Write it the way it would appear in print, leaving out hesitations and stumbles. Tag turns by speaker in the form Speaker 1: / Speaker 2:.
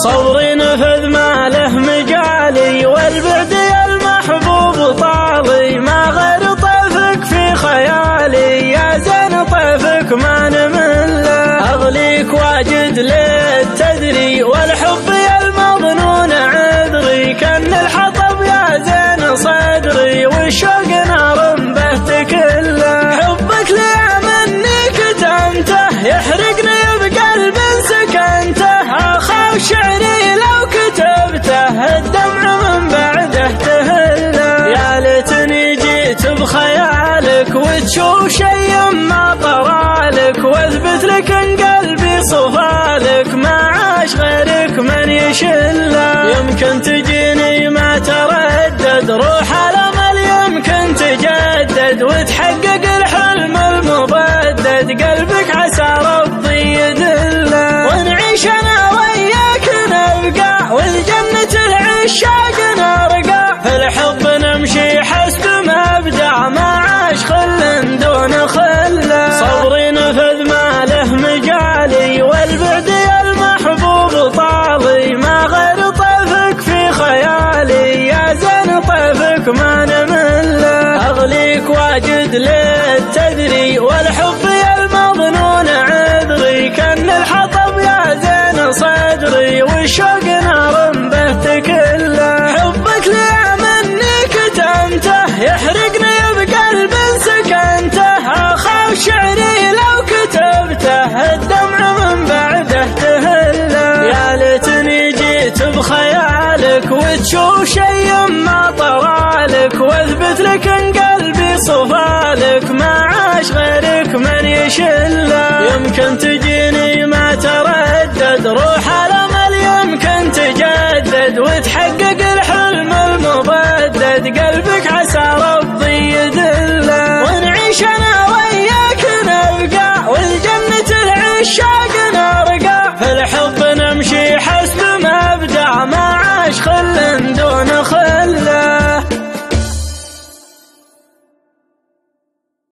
Speaker 1: صبري نفذ ما له مجالي والبعد يا المحبوب طالي، ما غير طيفك في خيالي يا زين طيفك ما نمل، أغليك واجد للتدري والحب يا المظنون عذري، كان الحطب يا زين صدري والشوق نار به كله، حبك لي مني كتمته يحرقني بقلب سكنته، أخاف شعري لو كتبته الدمع من بعده تهله، يا ليتني جيت بخيالك وتشوف شي ما طرالك، واثبت لك ان قلبي صفالك ما عاش غيرك من يشله، يمكن تجيني ما تردد روح الامل يمكن تجدد وتحقق الحلم المبدد، قلبك عسى ربي يدله، ونعيش انا وياك نبقى والجنة العشاق نرقى، في الحب نمشي حسب مبدأ ما عاش خل دون خله، صبري نفذ ما له مجالي والبعد يا المحبوب طالي، ما غير طيفك في خيالي يا زين طيفك ما نمل، أغليك واجد للتدري والحب يا المظنون عذري، كان الحطب يا زين صدري والشوق نار به كله، حبك لي مني كتمته يحرقني بقلب سكنته، أخاف شعري لو كتبته الدمع من بعده تهله، يا ليتني جيت بخيالك وتشوف شي ما طرالك، واثبت لك ان قلبي صفالك ما عاش غيرك من يشله، يمكن تجيني ما تردد روح الامل يمكن تجدد وتحقق الحلم المبدد، قلبك عسى ربي يدله، ونعيش انا